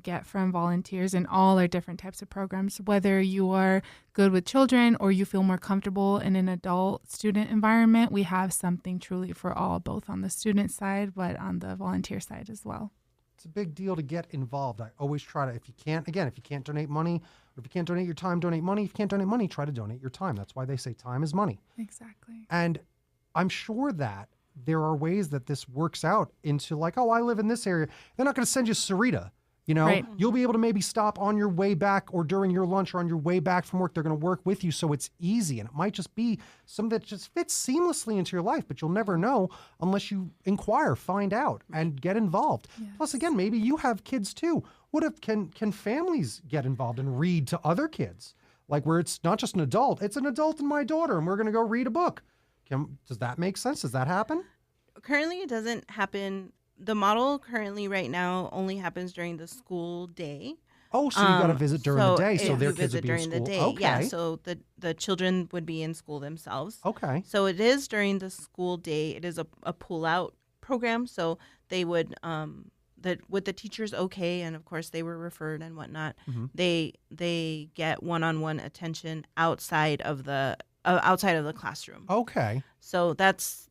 get from volunteers in all our different types of programs. Whether you are good with children or you feel more comfortable in an adult student environment, we have something truly for all, both on the student side, but on the volunteer side as well. It's a big deal to get involved. I always try to, if you can't donate money, or if you can't donate your time, donate money. If you can't donate money, try to donate your time. That's why they say time is money. Exactly. And I'm sure that there are ways that this works out into like, oh, I live in this area. They're not going to send you Sarita. You know, Right. You'll be able to maybe stop on your way back or during your lunch or on your way back from work. They're going to work with you so it's easy. And it might just be something that just fits seamlessly into your life, but you'll never know unless you inquire, find out, and get involved. Yes. Plus, again, maybe you have kids too. What if can families get involved and read to other kids? Like where it's not just an adult, it's an adult and my daughter, and we're going to go read a book. Does that make sense? Does that happen? Currently, it doesn't happen. The model currently right now only happens during the school day. Oh, so you got to visit during the day, so if their you kids would visit be in during school. the day. Okay. Yeah, so the children would be in school themselves. Okay. So it is during the school day. It is a pull-out program, so they would with the teachers okay, and of course they were referred and whatnot. They get one-on-one attention outside of the classroom. Okay. So that's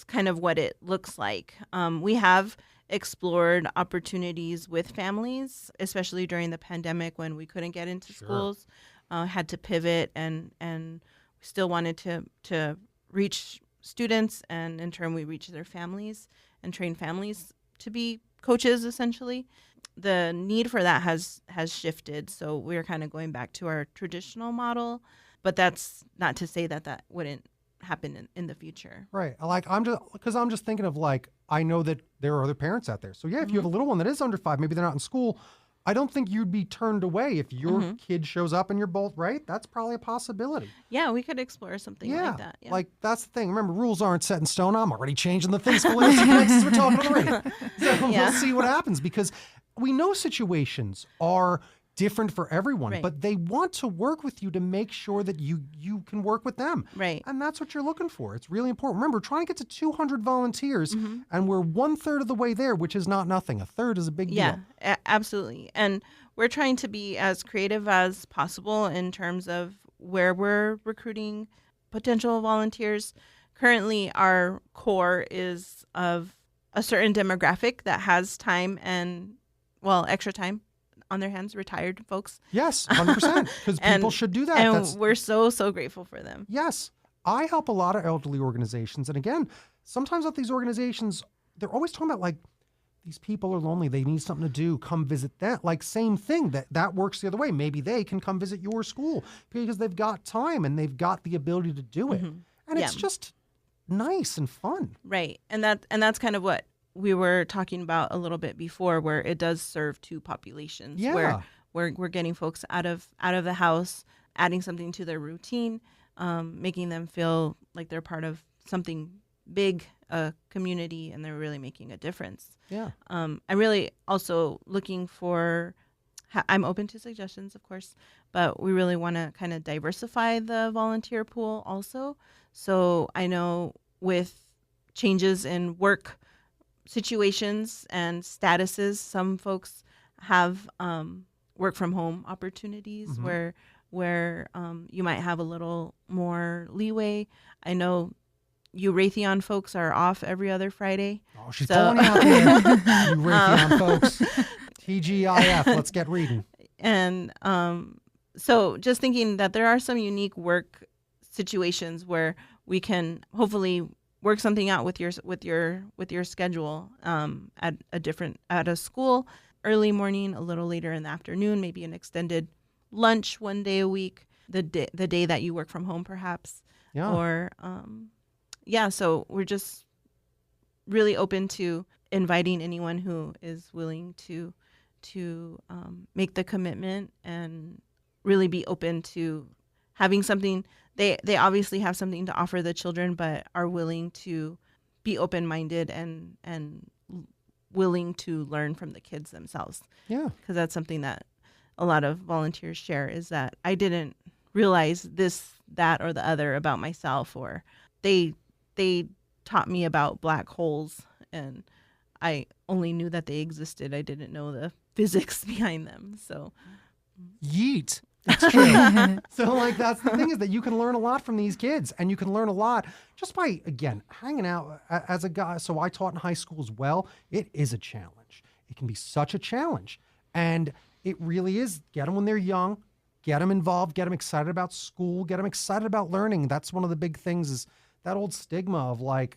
kind of what it looks like. We have explored opportunities with families, especially during the pandemic when we couldn't get into schools, had to pivot, and we still wanted to reach students, and in turn we reach their families and train families to be coaches essentially. The need for that has shifted, so we're kind of going back to our traditional model, but that's not to say that wouldn't happen in the future. Right. Like I'm just thinking of like, I know that there are other parents out there. So yeah, if you have a little one that is under 5, maybe they're not in school, I don't think you'd be turned away if your kid shows up and you're both right. That's probably a possibility. Yeah, we could explore something like that. Yeah. Like that's the thing. Remember, rules aren't set in stone. I'm already changing the things for Literacy Connects as we're talking on the radio. So we'll see what happens, because we know situations are different for everyone, Right. but they want to work with you to make sure that you can work with them. Right. And that's what you're looking for. It's really important. Remember, we're trying to get to 200 volunteers, and we're 1/3 of the way there, which is not nothing. 1/3 is a big deal. Yeah, absolutely. And we're trying to be as creative as possible in terms of where we're recruiting potential volunteers. Currently, our core is of a certain demographic that has time and, extra time on their hands, retired folks. Yes, 100%, because people should do that. And we're so grateful for them. Yes. I help a lot of elderly organizations. And again, sometimes with these organizations, they're always talking about like, these people are lonely. They need something to do. Come visit that. Like same thing, that works the other way. Maybe they can come visit your school because they've got time and they've got the ability to do it. And it's just nice and fun. Right. And that's kind of what we were talking about a little bit before, where it does serve two populations. Yeah. Where we're getting folks out of the house, adding something to their routine, making them feel like they're part of something big, a community, and they're really making a difference. Yeah. I'm really also looking for, I'm open to suggestions, of course, but we really want to kind of diversify the volunteer pool also. So I know with changes in work situations and statuses, some folks have work from home opportunities where you might have a little more leeway. I know you Raytheon folks are off every other Friday. Oh, she's pulling out there. You Raytheon folks. TGIF, let's get reading. And so just thinking that there are some unique work situations where we can hopefully work something out with your schedule at a school, early morning, a little later in the afternoon, maybe an extended lunch one day a week. the day that you work from home, perhaps. Yeah. Or, so we're just really open to inviting anyone who is willing to make the commitment and really be open to having something. They obviously have something to offer the children, but are willing to be open-minded and willing to learn from the kids themselves. Yeah. Because that's something that a lot of volunteers share, is that I didn't realize this, that, or the other about myself, or they taught me about black holes, and I only knew that they existed. I didn't know the physics behind them. So, yeet. It's true. So, like, that's the thing, is that you can learn a lot from these kids, and you can learn a lot just by, again, hanging out as a guy. So I taught in high school as well. It is a challenge. It can be such a challenge. And it really is. Get them when they're young, get them involved, get them excited about school, get them excited about learning. That's one of the big things, is that old stigma of like,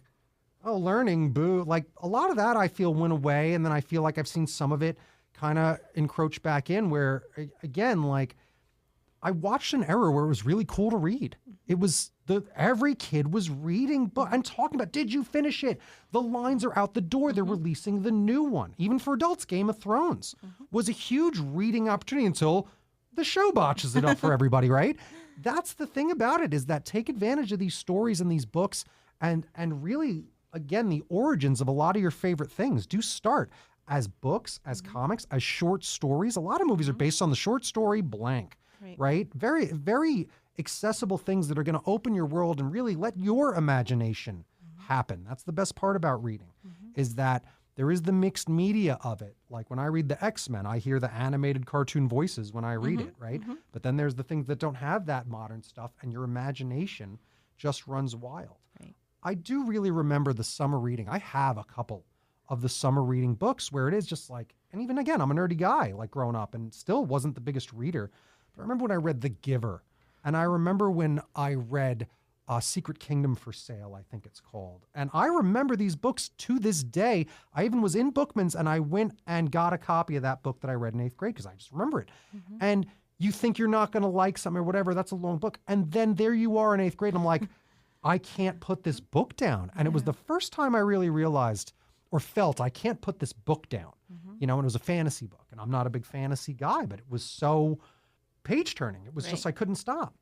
oh, learning, boo. Like, a lot of that I feel went away. And then I feel like I've seen some of it kind of encroach back in, where, again, like, I watched an era where it was really cool to read. It was every kid was reading and talking about, did you finish it? The lines are out the door. They're releasing the new one. Even for adults, Game of Thrones was a huge reading opportunity until the show botches it up for everybody, right? That's the thing about it, is that take advantage of these stories and these books, and really, again, the origins of a lot of your favorite things do start as books, as comics, as short stories. A lot of movies are based on the short story blank. Right? Very, very accessible things that are going to open your world and really let your imagination happen. That's the best part about reading, is that there is the mixed media of it. Like when I read the X-Men, I hear the animated cartoon voices when I read it, right? But then there's the things that don't have that modern stuff, and your imagination just runs wild. Right. I do really remember the summer reading. I have a couple of the summer reading books where it is just like, and even again, I'm a nerdy guy, like growing up, and still wasn't the biggest reader. I remember when I read The Giver, and I remember when I read Secret Kingdom for Sale, I think it's called. And I remember these books to this day. I even was in Bookman's, and I went and got a copy of that book that I read in 8th grade, because I just remember it. And you think you're not going to like something or whatever, that's a long book. And then there you are in 8th grade, and I'm like, I can't put this book down. And it was the first time I really realized or felt I can't put this book down. You know, and it was a fantasy book, and I'm not a big fantasy guy, but it was so page turning. It was just, I couldn't stop.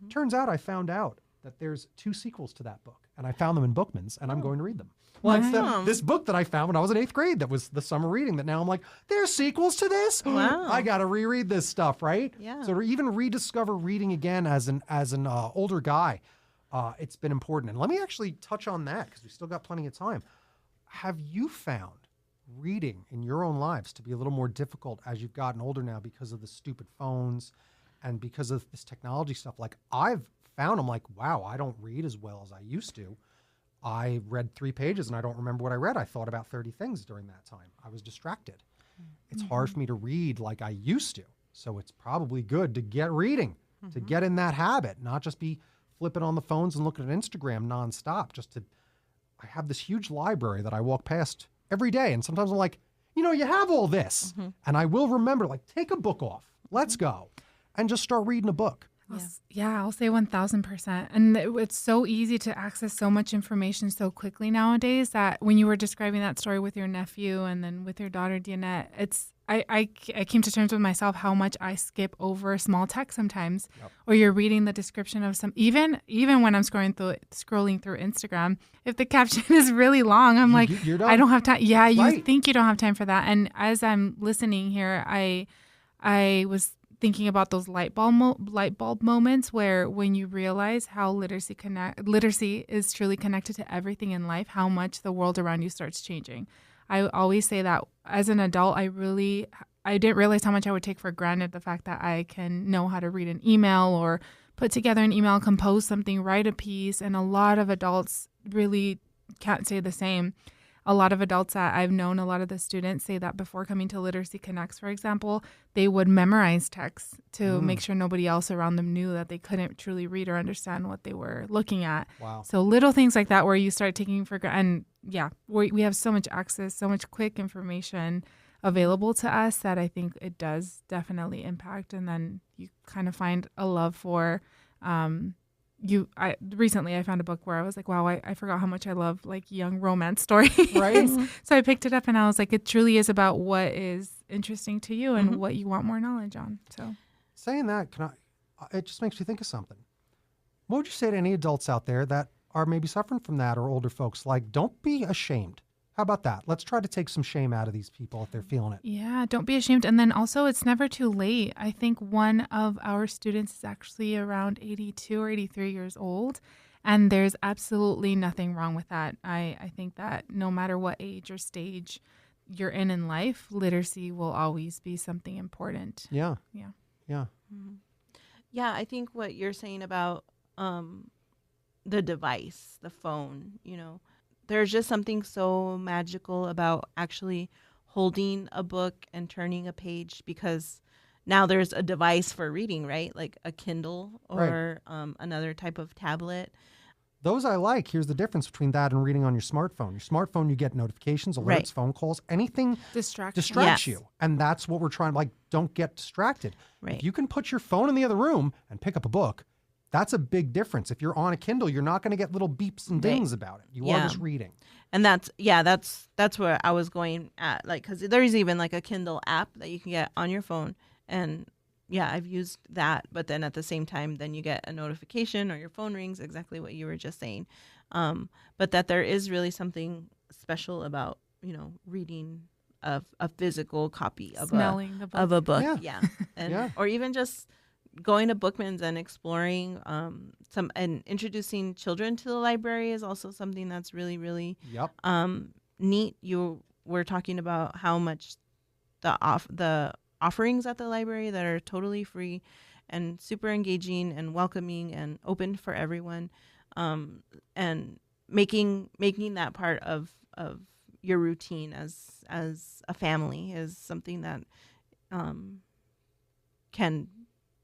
Turns out I found out that there's 2 sequels to that book, and I found them in Bookman's, and I'm going to read them. Well, it's this book that I found when I was in 8th grade that was the summer reading, that now I'm like, there's sequels to this? Wow. I got to reread this stuff, right? Yeah. So to even rediscover reading again as an older guy, it's been important. And let me actually touch on that, because we still got plenty of time. Have you found reading in your own lives to be a little more difficult as you've gotten older now, because of the stupid phones and because of this technology stuff? Like, I've found, I'm like, wow, I don't read as well as I used to. I read 3 pages and I don't remember what I read. I thought about 30 things during that time. I was distracted. It's hard for me to read like I used to. So it's probably good to get reading, to get in that habit, not just be flipping on the phones and looking at Instagram nonstop. I have this huge library that I walk past every day. And sometimes I'm like, you know, you have all this. And I will remember, like, take a book off. Let's go. And just start reading a book. I'll say 1,000%. And it's so easy to access so much information so quickly nowadays, that when you were describing that story with your nephew and then with your daughter, Dianette, I came to terms with myself how much I skip over small text sometimes. Or you're reading the description of some, even when I'm scrolling through Instagram, if the caption is really long, I'm like, I don't have time. Yeah, you think you don't have time for that. And as I'm listening here, I was thinking about those light bulb moments where, when you realize how literacy is truly connected to everything in life, how much the world around you starts changing. I always say that as an adult, I didn't realize how much I would take for granted the fact that I can know how to read an email or put together an email, compose something, write a piece. And a lot of adults really can't say the same. A lot of adults that I've known, a lot of the students say that before coming to Literacy Connects, for example, they would memorize texts to make sure nobody else around them knew that they couldn't truly read or understand what they were looking at. Wow. So little things like that where you start taking for granted. And yeah, we have so much access, so much quick information. available to us that I think it does definitely impact. And then you kind of find a love for recently I found a book where I was like, wow, I forgot how much I love like young romance stories. Right. So I picked it up and I was like, it truly is about what is interesting to you and what you want more knowledge on. So Saying that, it just makes me think of something. What would you say to any adults out there that are maybe suffering from that, or older folks? Like, don't be ashamed. How about that? Let's try to take some shame out of these people if they're feeling it. yeah, don't be ashamed. And then also, it's never too late. I think one of our students is actually around 82 or 83 years old, and there's absolutely nothing wrong with that. I think that no matter what age or stage you're in life, literacy will always be something important. Yeah. Yeah. Yeah. Yeah, I think what you're saying about the device, the phone, there's just something so magical about actually holding a book and turning a page, because now there's a device for reading, right? Like a Kindle or another type of tablet. Those I like. Here's the difference between that and reading on your smartphone. Your smartphone, you get notifications, alerts, Right. phone calls, anything Distraction. distracts Yes. you. And that's what we're trying, like, don't get distracted. Right. If you can put your phone in the other room and pick up a book, that's a big difference. If you're on a Kindle, you're not going to get little beeps and Right. dings about it. You are Yeah. just reading. And that's where I was going at, like, because there's even like a Kindle app that you can get on your phone. And yeah, I've used that. But then at the same time, then you get a notification or your phone rings, exactly what you were just saying. But that there is really something special about, reading a physical copy of Smelling the book. a book. Yeah. Yeah. And Yeah. or even just going to Bookman's and exploring and introducing children to the library is also something that's really, really Yep. neat. You were talking about how much the offerings at the library that are totally free and super engaging and welcoming and open for everyone, and making that part of your routine as a family is something that can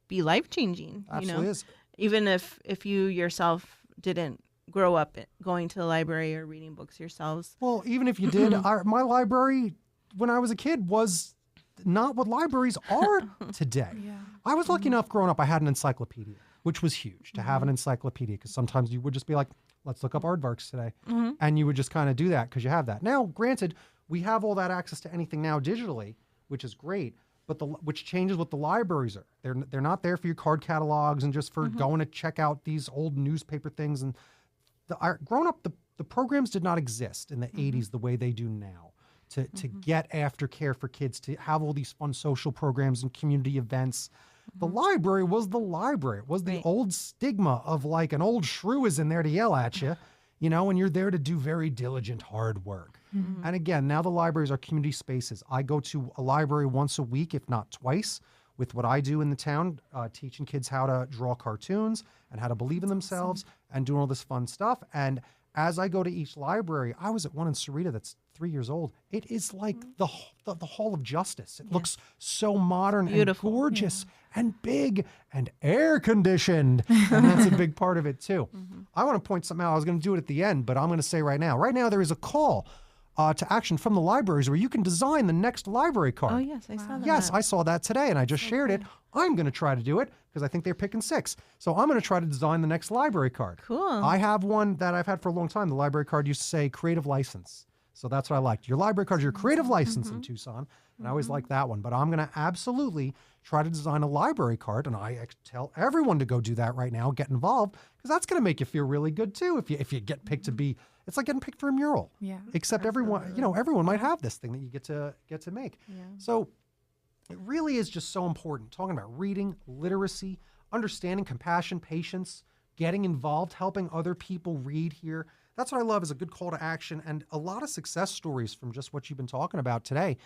be life-changing. Absolutely is. Even if you yourself didn't grow up going to the library or reading books yourselves. Well, even if you did, my library when I was a kid was not what libraries are today. Yeah. I was lucky enough growing up, I had an encyclopedia, which was huge to have an encyclopedia, because sometimes you would just be like, let's look up aardvarks today. And you would just kind of do that because you have that. Now, granted, we have all that access to anything now digitally, which is great, but which changes what the libraries are. They're not there for your card catalogs and just for going to check out these old newspaper things. And growing up, the programs did not exist in the 80s the way they do now. To get aftercare for kids, to have all these fun social programs and community events. The library was the library. It was the old stigma of like an old shrew is in there to yell at you, and you're there to do very diligent, hard work. And again, now the libraries are community spaces. I go to a library once a week, if not twice, with what I do in the town, teaching kids how to draw cartoons and how to believe in themselves and doing all this fun stuff. And as I go to each library, I was at one in Sarita that's 3 years old. It is like the Hall of Justice. It looks so modern Beautiful. and gorgeous and big and air conditioned. And that's a big part of it too. I want to point something out. I was going to do it at the end, but I'm going to say right now. Right now there is a call to action from the libraries where you can design the next library card. Oh yes, I saw that. Yes, I saw that today and I just shared it. I'm going to try to do it because I think they're picking 6. So I'm going to try to design the next library card. Cool. I have one that I've had for a long time. The library card used to say creative license. So that's what I liked. Your library card is your creative license in Tucson. And I always like that one. But I'm going to absolutely try to design a library card. And I tell everyone to go do that right now. Get involved because that's going to make you feel really good too. If you get picked to be, it's like getting picked for a mural. Yeah. Except everyone, everyone might have this thing that you get to make. Yeah. So it really is just so important. Talking about reading, literacy, understanding, compassion, patience, getting involved, helping other people read here. That's what I love is a good call to action and a lot of success stories from just what you've been talking about today.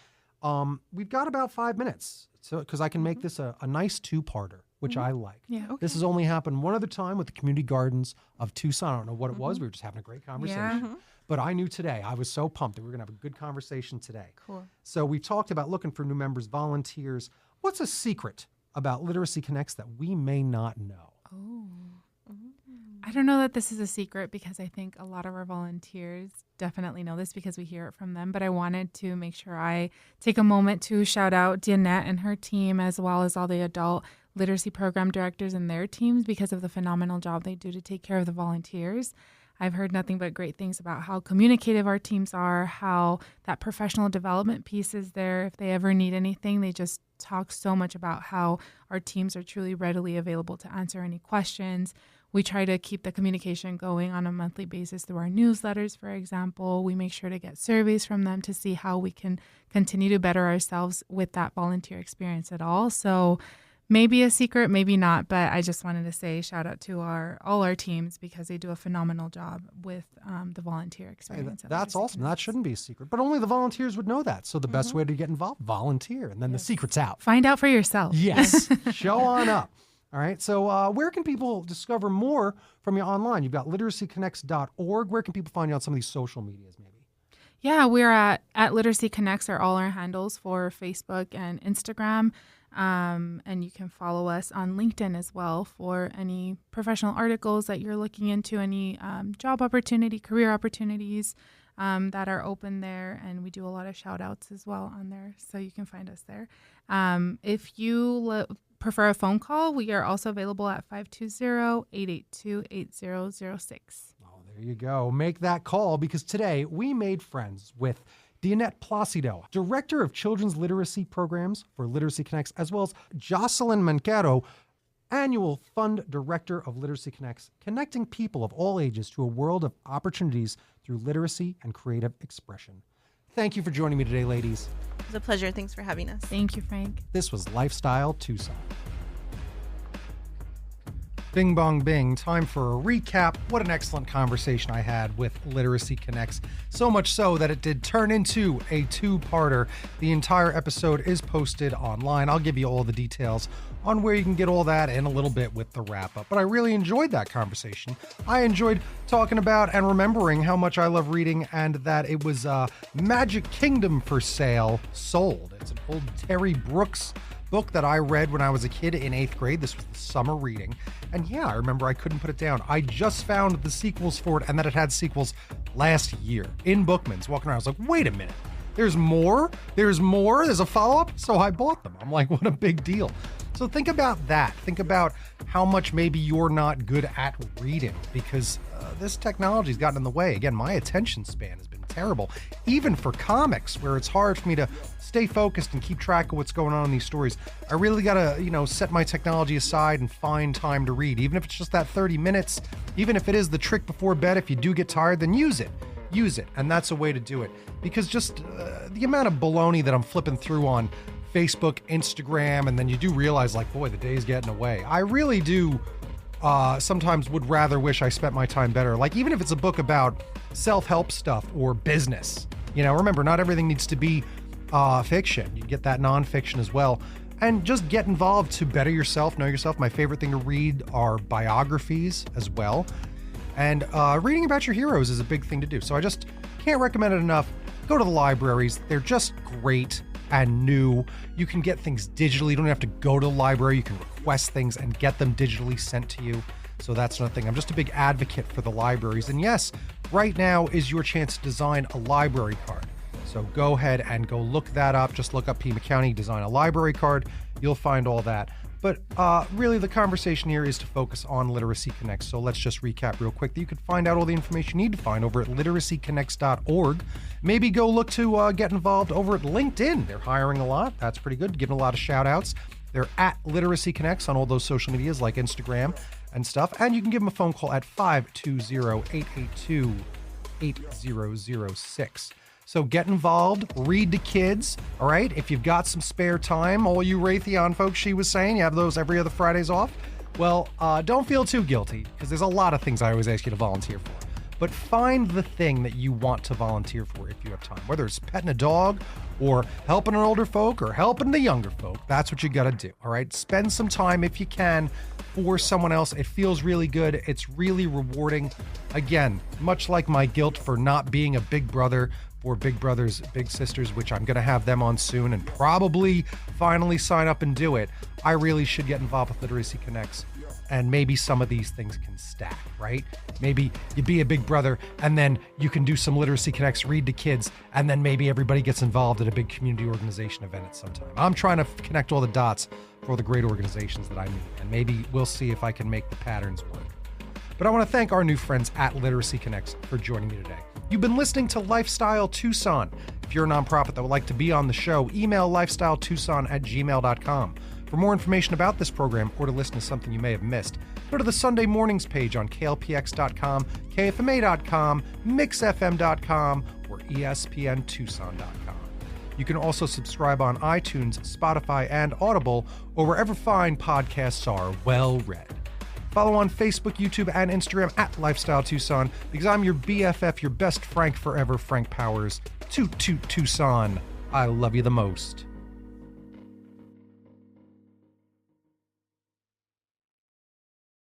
We've got about 5 minutes because I can make this a nice 2-parter, which I like. Yeah. Okay. This has only happened one other time with the community gardens of Tucson. I don't know what it was. We were just having a great conversation. But I knew today, I was so pumped that we were going to have a good conversation today. Cool. So we talked about looking for new members, volunteers. What's a secret about Literacy Connects that we may not know? I don't know that this is a secret because I think a lot of our volunteers definitely know this because we hear it from them. But I wanted to make sure I take a moment to shout out Dianette and her team, as well as all the adult literacy program directors and their teams, because of the phenomenal job they do to take care of the volunteers. I've heard nothing but great things about how communicative our teams are, how that professional development piece is there. If they ever need anything, they just talk so much about how our teams are truly readily available to answer any questions. We try to keep the communication going on a monthly basis through our newsletters, for example. We make sure to get surveys from them to see how we can continue to better ourselves with that volunteer experience at all. So maybe a secret, maybe not, but I just wanted to say shout out to all our teams because they do a phenomenal job with the volunteer experience. That's awesome. That shouldn't be a secret, but only the volunteers would know that. So the best way to get involved, volunteer, and then the secret's out. Find out for yourself. Yes, show on up. All right, so where can people discover more from you online? You've got literacyconnects.org. Where can people find you on some of these social medias maybe? Yeah, we're at Literacy Connects are all our handles for Facebook and Instagram. And you can follow us on LinkedIn as well for any professional articles that you're looking into, any job opportunity, career opportunities that are open there. And we do a lot of shout outs as well on there. So you can find us there. If you prefer a phone call, we are also available at 520-882-8006. Oh, there you go. Make that call because today we made friends with Dianette Placido, Director of Children's Literacy Programs for Literacy Connects, as well as Jocelyn Manquero, Annual Fund Director of Literacy Connects, connecting people of all ages to a world of opportunities through literacy and creative expression. Thank you for joining me today, ladies. It was a pleasure. Thanks for having us. Thank you, Frank. This was Lifestyle Tucson. Bing bong bing, time for a recap. What an excellent conversation I had with Literacy Connects. So much so that it did turn into a two-parter. The entire episode is posted online. I'll give you all the details on where you can get all that in a little bit with the wrap-up. But I really enjoyed that conversation. I enjoyed talking about and remembering how much I love reading and that it was Magic Kingdom for sale, sold. It's an old Terry Brooks book that I read when I was a kid in 8th grade. This was the summer reading. And yeah, I remember I couldn't put it down. I just found the sequels for it and that it had sequels last year in Bookman's. Walking around, I was like, wait a minute. There's more? There's a follow-up? So I bought them. I'm like, what a big deal. So think about that. Think about how much maybe you're not good at reading because this technology's gotten in the way. Again, my attention span has been terrible. Even for comics, where it's hard for me to stay focused and keep track of what's going on in these stories. I really gotta, set my technology aside and find time to read. Even if it's just that 30 minutes, even if it is the trick before bed, if you do get tired, then use it. And that's a way to do it. Because just the amount of baloney that I'm flipping through on Facebook, Instagram, and then you do realize like, boy, the day's getting away. I really do sometimes would rather wish I spent my time better. Like even if it's a book about self-help stuff or business, remember, not everything needs to be fiction. You get that nonfiction as well. And just get involved to better yourself, know yourself. My favorite thing to read are biographies as well. And reading about your heroes is a big thing to do. So I just can't recommend it enough. Go to the libraries. They're just great and new. You can get things digitally. You don't have to go to the library. You can request things and get them digitally sent to you. So that's another thing. I'm just a big advocate for the libraries. And yes, right now is your chance to design a library card. So go ahead and go look that up. Just look up Pima County Design a Library Card. You'll find all that. But really the conversation here is to focus on Literacy Connects. So let's just recap real quick that you can find out all the information you need to find over at literacyconnects.org. Maybe go look to get involved over at LinkedIn. They're hiring a lot. That's pretty good. Giving a lot of shout outs. They're at Literacy Connects on all those social medias like Instagram and stuff. And you can give them a phone call at 520-882-8006. So get involved, read to kids, all right? If you've got some spare time, all you Raytheon folks, she was saying, you have those every other Fridays off. Well, don't feel too guilty because there's a lot of things I always ask you to volunteer for. But find the thing that you want to volunteer for if you have time, whether it's petting a dog or helping an older folk or helping the younger folk. That's what you got to do, all right? Spend some time if you can for someone else. It feels really good. It's really rewarding. Again, much like my guilt for not being a big brother for Big Brothers, Big Sisters, which I'm going to have them on soon and probably finally sign up and do it. I really should get involved with Literacy Connects and maybe some of these things can stack, right? Maybe you be a big brother, and then you can do some Literacy Connects, read to kids, and then maybe everybody gets involved at a big community organization event at some time. I'm trying to connect all the dots for the great organizations that I meet, and maybe we'll see if I can make the patterns work. But I want to thank our new friends at Literacy Connects for joining me today. You've been listening to Lifestyle Tucson. If you're a nonprofit that would like to be on the show, email lifestyletucson@gmail.com. For more information about this program or to listen to something you may have missed, go to the Sunday Mornings page on klpx.com, kfma.com, mixfm.com, or espntucson.com. You can also subscribe on iTunes, Spotify, and Audible, or wherever fine podcasts are well read. Follow on Facebook, YouTube, and Instagram at Lifestyle Tucson, because I'm your BFF, your best Frank forever, Frank Powers. Toot toot Tucson. I love you the most.